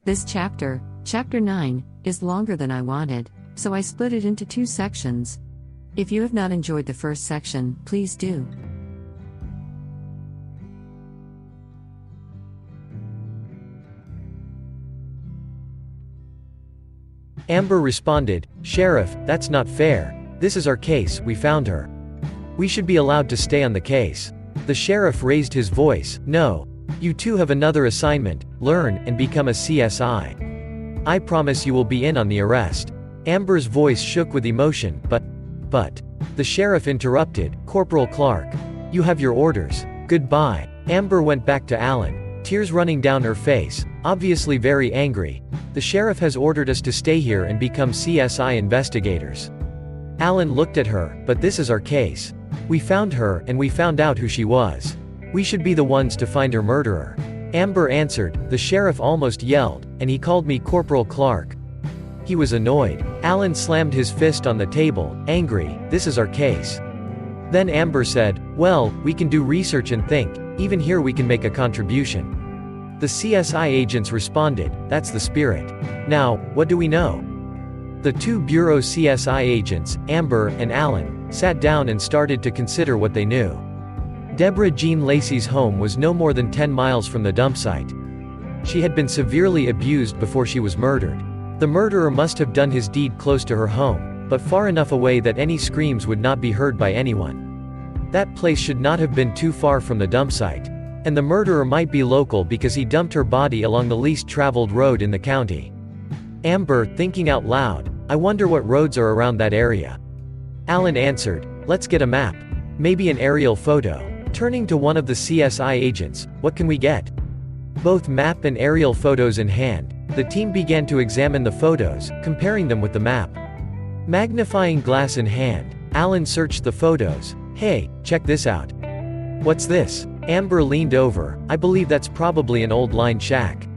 This chapter, Chapter 9, is longer than I wanted, so I split it into 2 sections. If you have not enjoyed the first section, please do. Amber responded, "Sheriff, that's not fair. This is our case, we found her. We should be allowed to stay on the case." The sheriff raised his voice, "No. You two have another assignment, learn and become a CSI. I promise you will be in on the arrest." Amber's voice shook with emotion, but. The sheriff interrupted, "Corporal Clark. You have your orders. Goodbye." Amber went back to Alan, tears running down her face, obviously very angry. "The sheriff has ordered us to stay here and become CSI investigators." Alan looked at her, "But this is our case. We found her, and we found out who she was. We should be the ones to find her murderer." Amber answered, "The sheriff almost yelled, and he called me Corporal Clark. He was annoyed." Alan slammed his fist on the table, angry, "This is our case." Then Amber said, "Well, we can do research and think, even here we can make a contribution." The CSI agents responded, "That's the spirit. Now, what do we know?" The 2 Bureau CSI agents, Amber and Alan, sat down and started to consider what they knew. Debra Jean Lacy's home was no more than 10 miles from the dump site. She had been severely abused before she was murdered. The murderer must have done his deed close to her home, but far enough away that any screams would not be heard by anyone. That place should not have been too far from the dump site. And the murderer might be local because he dumped her body along the least traveled road in the county. Amber, thinking out loud, "I wonder what roads are around that area." Alan answered, "Let's get a map. Maybe an aerial photo." Turning to one of the CSI agents, "What can we get?" Both map and aerial photos in hand, the team began to examine the photos, comparing them with the map. Magnifying glass in hand, Alan searched the photos. "Hey, check this out." "What's this?" Amber leaned over, "I believe that's probably an old line shack."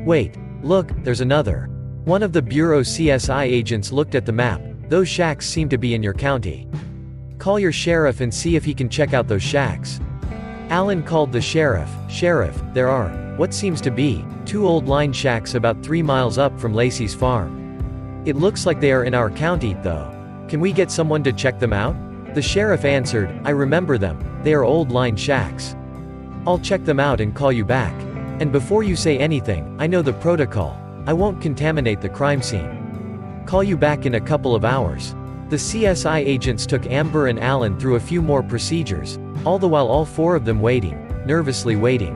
"Wait, look, there's another." One of the Bureau CSI agents looked at the map. "Those shacks seem to be in your county. Call your sheriff and see if he can check out those shacks." Alan called the sheriff. "Sheriff, there are, what seems to be, 2 old line shacks about 3 miles up from Lacy's farm. It looks like they are in our county, though. Can we get someone to check them out?" The sheriff answered, "I remember them, they are old line shacks. I'll check them out and call you back. And before you say anything, I know the protocol. I won't contaminate the crime scene. Call you back in a couple of hours." The CSI agents took Amber and Alan through a few more procedures, all the while all 4 of them waiting, nervously waiting.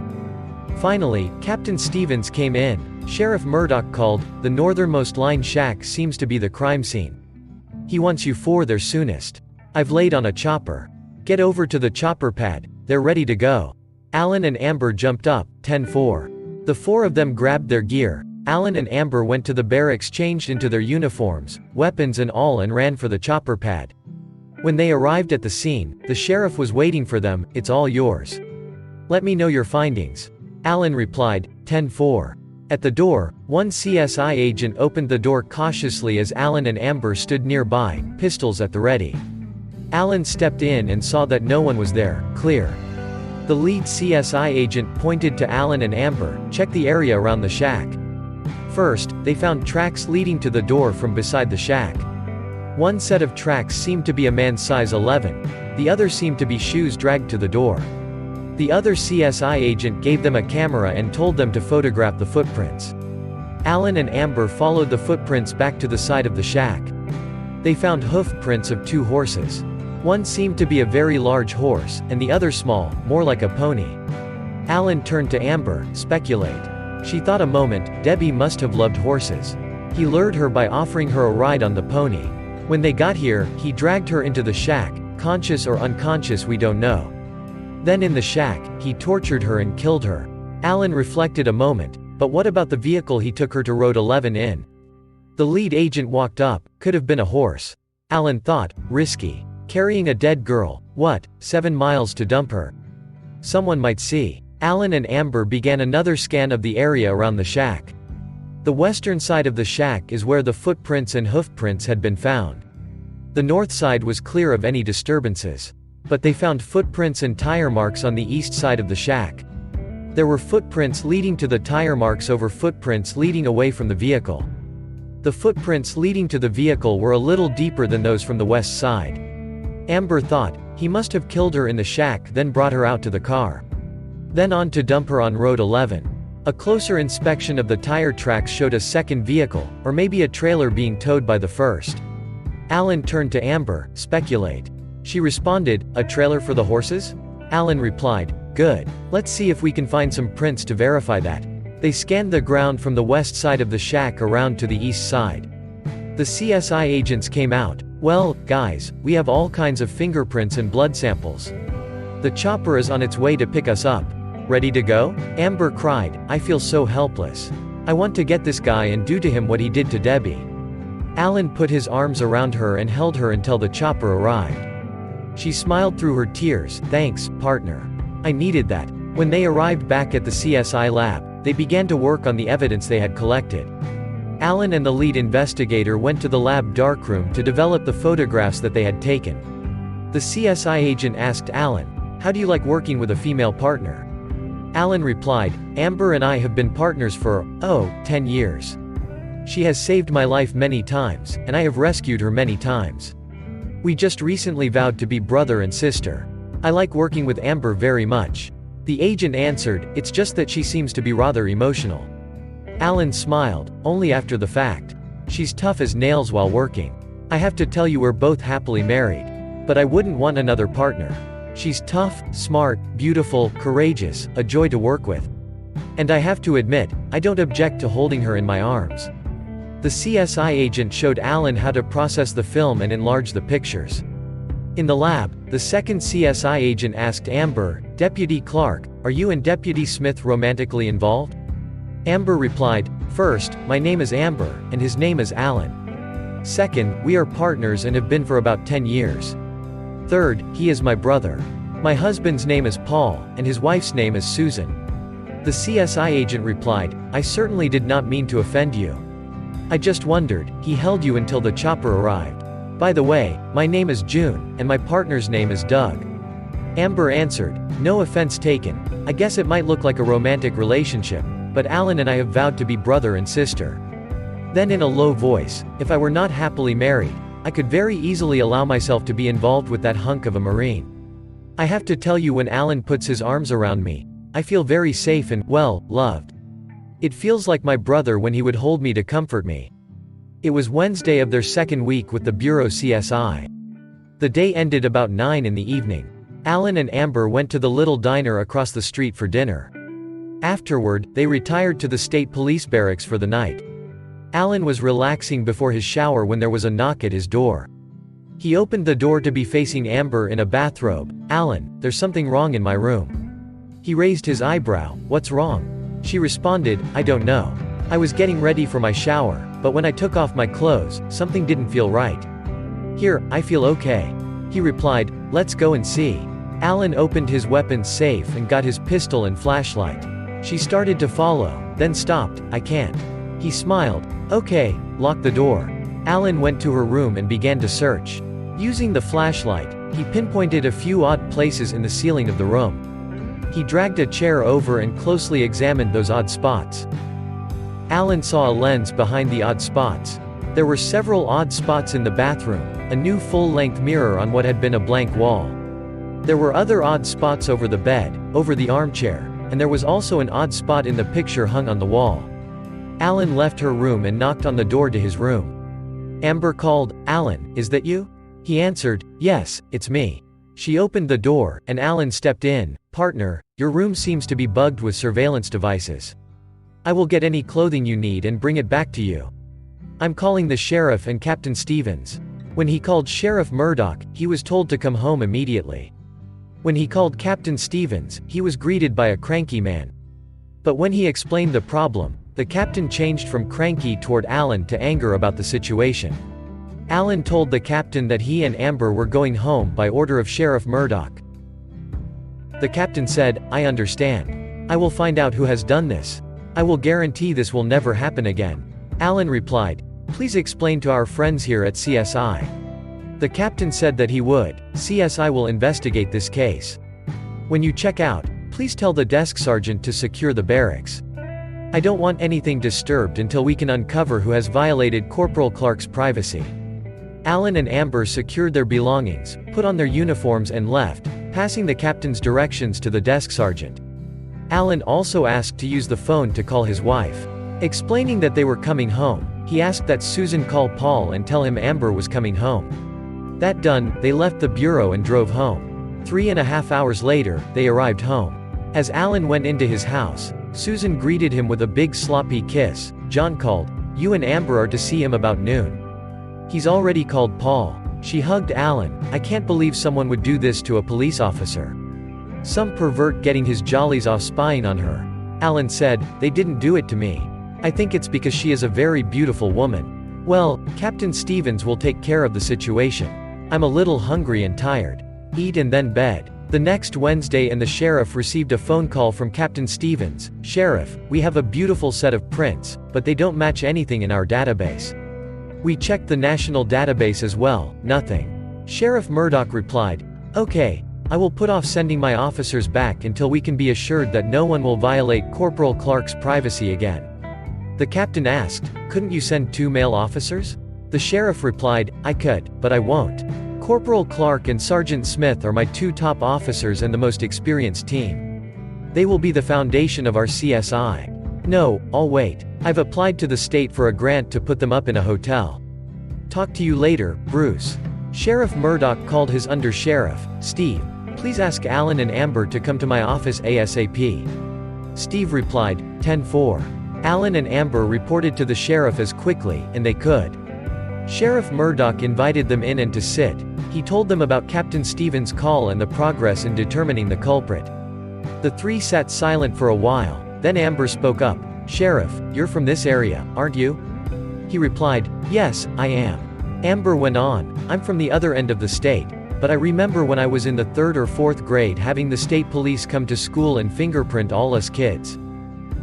Finally, Captain Stevens came in. "Sheriff Murdoch called, the northernmost line shack seems to be the crime scene. He wants you 4 there soonest. I've laid on a chopper. Get over to the chopper pad, they're ready to go." Alan and Amber jumped up, 10-4. The 4 of them grabbed their gear. Alan and Amber went to the barracks, changed into their uniforms, weapons and all, and ran for the chopper pad. When they arrived at the scene, the sheriff was waiting for them. "It's all yours. Let me know your findings." Alan replied, 10-4. At the door, one CSI agent opened the door cautiously as Alan and Amber stood nearby, pistols at the ready. Alan stepped in and saw that no one was there. "Clear." The lead CSI agent pointed to Alan and Amber, "Check the area around the shack." First, they found tracks leading to the door from beside the shack. One set of tracks seemed to be a man's size 11. The other seemed to be shoes dragged to the door. The other CSI agent gave them a camera and told them to photograph the footprints. Alan and Amber followed the footprints back to the side of the shack. They found hoof prints of 2 horses. One seemed to be a very large horse, and the other small, more like a pony. Alan turned to Amber, "Speculate." She thought a moment. Debbie must have loved horses. He lured her by offering her a ride on the pony. When they got here, he dragged her into the shack, conscious or unconscious we don't know. Then in the shack, he tortured her and killed her. Alan reflected a moment. But what about the vehicle he took her to Road 11 in? The lead agent walked up. Could have been a horse. Alan thought, risky. Carrying a dead girl, what, 7 miles to dump her? Someone might see. Alan and Amber began another scan of the area around the shack. The western side of the shack is where the footprints and hoofprints had been found. The north side was clear of any disturbances. But they found footprints and tire marks on the east side of the shack. There were footprints leading to the tire marks over footprints leading away from the vehicle. The footprints leading to the vehicle were a little deeper than those from the west side. Amber thought, he must have killed her in the shack then brought her out to the car. Then on to dump her on Road 11. A closer inspection of the tire tracks showed a second vehicle, or maybe a trailer being towed by the first. Alan turned to Amber, speculate. She responded, a trailer for the horses? Alan replied, good. Let's see if we can find some prints to verify that. They scanned the ground from the west side of the shack around to the east side. The CSI agents came out. Well, guys, we have all kinds of fingerprints and blood samples. The chopper is on its way to pick us up. Ready to go? Amber cried, I feel so helpless. I want to get this guy and do to him what he did to Debbie. Alan put his arms around her and held her until the chopper arrived. She smiled through her tears, thanks, partner. I needed that. When they arrived back at the CSI lab, they began to work on the evidence they had collected. Alan and the lead investigator went to the lab darkroom to develop the photographs that they had taken. The CSI agent asked Alan, how do you like working with a female partner? Alan replied, Amber and I have been partners for, 10 years. She has saved my life many times, and I have rescued her many times. We just recently vowed to be brother and sister. I like working with Amber very much. The agent answered, it's just that she seems to be rather emotional. Alan smiled, only after the fact. She's tough as nails while working. I have to tell you we're both happily married. But I wouldn't want another partner. She's tough, smart, beautiful, courageous, a joy to work with. And I have to admit, I don't object to holding her in my arms. The CSI agent showed Alan how to process the film and enlarge the pictures. In the lab, the second CSI agent asked Amber, Deputy Clark, are you and Deputy Smith romantically involved? Amber replied, first, my name is Amber, and his name is Alan. Second, we are partners and have been for about 10 years. Third, he is my brother. My husband's name is Paul, and his wife's name is Susan. The CSI agent replied, I certainly did not mean to offend you. I just wondered, he held you until the chopper arrived. By the way, my name is June, and my partner's name is Doug. Amber answered, no offense taken, I guess it might look like a romantic relationship, but Alan and I have vowed to be brother and sister. Then in a low voice, if I were not happily married, I could very easily allow myself to be involved with that hunk of a Marine. I have to tell you when Alan puts his arms around me, I feel very safe and, well, loved. It feels like my brother when he would hold me to comfort me. It was Wednesday of their second week with the Bureau CSI. The day ended about 9 in the evening. Alan and Amber went to the little diner across the street for dinner. Afterward, they retired to the state police barracks for the night. Alan was relaxing before his shower when there was a knock at his door. He opened the door to be facing Amber in a bathrobe. Alan, there's something wrong in my room. He raised his eyebrow, what's wrong? She responded, I don't know. I was getting ready for my shower, but when I took off my clothes, something didn't feel right. Here, I feel okay. He replied, let's go and see. Alan opened his weapons safe and got his pistol and flashlight. She started to follow, then stopped, I can't. He smiled, okay, lock the door. Alan went to her room and began to search. Using the flashlight, he pinpointed a few odd places in the ceiling of the room. He dragged a chair over and closely examined those odd spots. Alan saw a lens behind the odd spots. There were several odd spots in the bathroom, a new full-length mirror on what had been a blank wall. There were other odd spots over the bed, over the armchair, and there was also an odd spot in the picture hung on the wall. Alan left her room and knocked on the door to his room. Amber called, Alan, is that you? He answered, yes, it's me. She opened the door, and Alan stepped in. Partner, your room seems to be bugged with surveillance devices. I will get any clothing you need and bring it back to you. I'm calling the sheriff and Captain Stevens. When he called Sheriff Murdoch, he was told to come home immediately. When he called Captain Stevens, he was greeted by a cranky man. But when he explained the problem, the captain changed from cranky toward Alan to anger about the situation. Alan told the captain that he and Amber were going home by order of Sheriff Murdoch. The captain said, I understand. I will find out who has done this. I will guarantee this will never happen again. Alan replied, please explain to our friends here at CSI. The captain said that he would. CSI will investigate this case. When you check out, Please tell the desk sergeant to secure the barracks. I don't want anything disturbed until we can uncover who has violated Corporal Clark's privacy." Alan and Amber secured their belongings, put on their uniforms and left, passing the captain's directions to the desk sergeant. Alan also asked to use the phone to call his wife. Explaining that they were coming home, he asked that Susan call Paul and tell him Amber was coming home. That done, they left the bureau and drove home. 3.5 hours later, they arrived home. As Alan went into his house, Susan greeted him with a big sloppy kiss. "John called. You and Amber are to see him about noon. He's already called Paul." She hugged Alan. "I can't believe someone would do this to a police officer. Some pervert getting his jollies off spying on her." Alan said, "They didn't do it to me. I think it's because she is a very beautiful woman. Well, Captain Stevens will take care of the situation. I'm a little hungry and tired. Eat and then bed." The next Wednesday and the sheriff received a phone call from Captain Stevens. "Sheriff, we have a beautiful set of prints, but they don't match anything in our database. We checked the national database as well, nothing." Sheriff Murdoch replied, "Okay, I will put off sending my officers back until we can be assured that no one will violate Corporal Clark's privacy again." The captain asked, "Couldn't you send 2 male officers?" The sheriff replied, "I could, but I won't. Corporal Clark and Sergeant Smith are my 2 top officers and the most experienced team. They will be the foundation of our CSI. No, I'll wait. I've applied to the state for a grant to put them up in a hotel. Talk to you later, Bruce." Sheriff Murdoch called his under-sheriff, "Steve, please ask Alan and Amber to come to my office ASAP." Steve replied, 10-4. Alan and Amber reported to the sheriff as quickly, and they could. Sheriff Murdoch invited them in and to sit. He told them about Captain Stevens' call and the progress in determining the culprit. The 3 sat silent for a while, then Amber spoke up, "Sheriff, you're from this area, aren't you?" He replied, "Yes, I am." Amber went on, "I'm from the other end of the state, but I remember when I was in the 3rd or 4th grade having the state police come to school and fingerprint all us kids.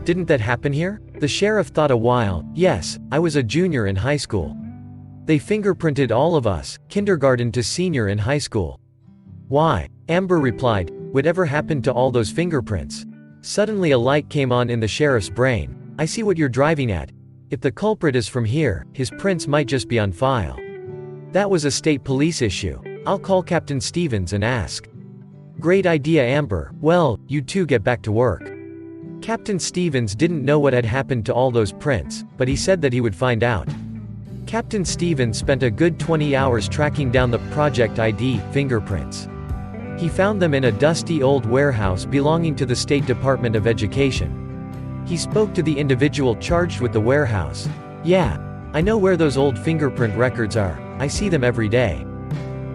Didn't that happen here?" The sheriff thought a while, "Yes, I was a junior in high school. They fingerprinted all of us, kindergarten to senior in high school." "Why?" Amber replied, "Whatever happened to all those fingerprints?" Suddenly a light came on in the sheriff's brain. "I see what you're driving at. If the culprit is from here, his prints might just be on file. That was a state police issue. I'll call Captain Stevens and ask." "Great idea, Amber. Well, you 2 get back to work." Captain Stevens didn't know what had happened to all those prints, but he said that he would find out. Captain Stevens spent a good 20 hours tracking down the Project ID fingerprints. He found them in a dusty old warehouse belonging to the State Department of Education. He spoke to the individual charged with the warehouse. "Yeah, I know where those old fingerprint records are. I see them every day.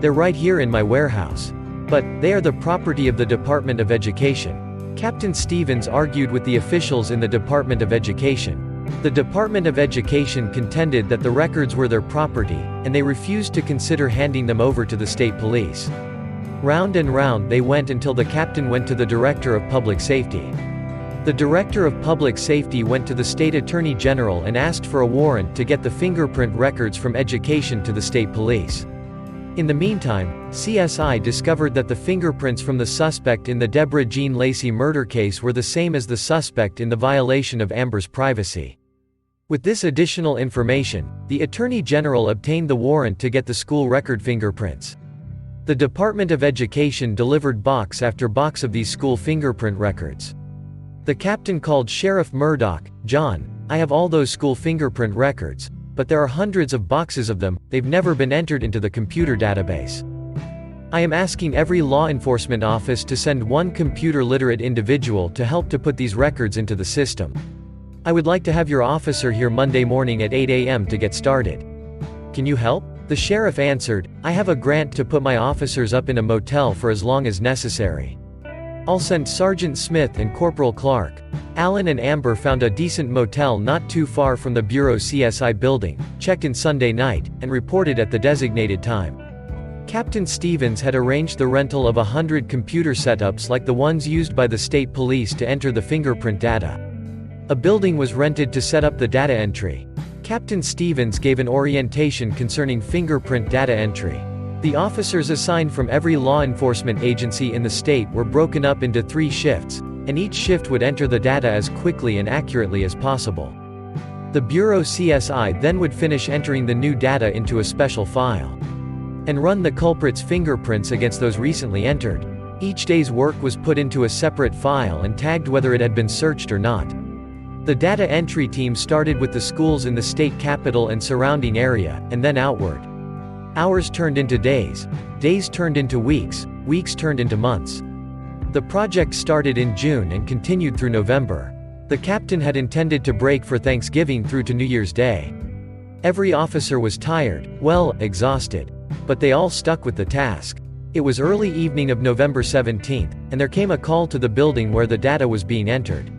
They're right here in my warehouse. But they are the property of the Department of Education." Captain Stevens argued with the officials in the Department of Education. The Department of Education contended that the records were their property, and they refused to consider handing them over to the state police. Round and round they went until the captain went to the Director of Public Safety. The Director of Public Safety went to the State Attorney General and asked for a warrant to get the fingerprint records from Education to the state police. In the meantime, CSI discovered that the fingerprints from the suspect in the Debra Jean Lacy murder case were the same as the suspect in the violation of Amber's privacy. With this additional information, the Attorney General obtained the warrant to get the school record fingerprints. The Department of Education delivered box after box of these school fingerprint records. The captain called Sheriff Murdoch, "John, I have all those school fingerprint records, but there are hundreds of boxes of them, they've never been entered into the computer database. I am asking every law enforcement office to send 1 computer-literate individual to help to put these records into the system. I would like to have your officer here Monday morning at 8 a.m. to get started. Can you help?" The sheriff answered, "I have a grant to put my officers up in a motel for as long as necessary. I'll send Sergeant Smith and Corporal Clark." Alan and Amber found a decent motel not too far from the Bureau CSI building, checked in Sunday night, and reported at the designated time. Captain Stevens had arranged the rental of 100 computer setups like the ones used by the state police to enter the fingerprint data. A building was rented to set up the data entry. Captain Stevens gave an orientation concerning fingerprint data entry. The officers assigned from every law enforcement agency in the state were broken up into 3 shifts, and each shift would enter the data as quickly and accurately as possible. The Bureau CSI then would finish entering the new data into a special file and run the culprit's fingerprints against those recently entered. Each day's work was put into a separate file and tagged whether it had been searched or not. The data entry team started with the schools in the state capital and surrounding area, and then outward. Hours turned into days, days turned into weeks, weeks turned into months. The project started in June and continued through November. The captain had intended to break for Thanksgiving through to New Year's Day. Every officer was tired, well, exhausted. But they all stuck with the task. It was early evening of November 17th, and there came a call to the building where the data was being entered.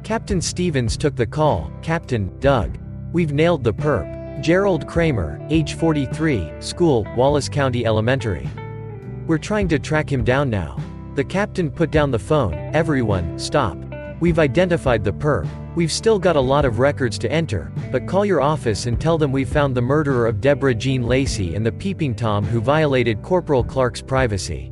Captain Stevens took the call. "Captain, Doug. We've nailed the perp. Gerald Kramer, age 43, school, Wallace County Elementary. We're trying to track him down now." The captain put down the phone. "Everyone, stop. We've identified the perp. We've still got a lot of records to enter, but call your office and tell them we've found the murderer of Debra Jean Lacy and the peeping Tom who violated Corporal Clark's privacy.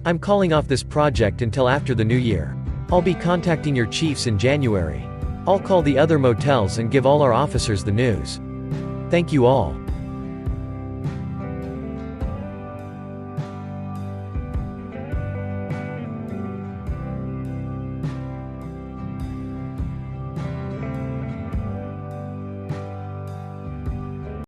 I'm calling off this project until after the new year. I'll be contacting your chiefs in January. I'll call the other motels and give all our officers the news. Thank you all."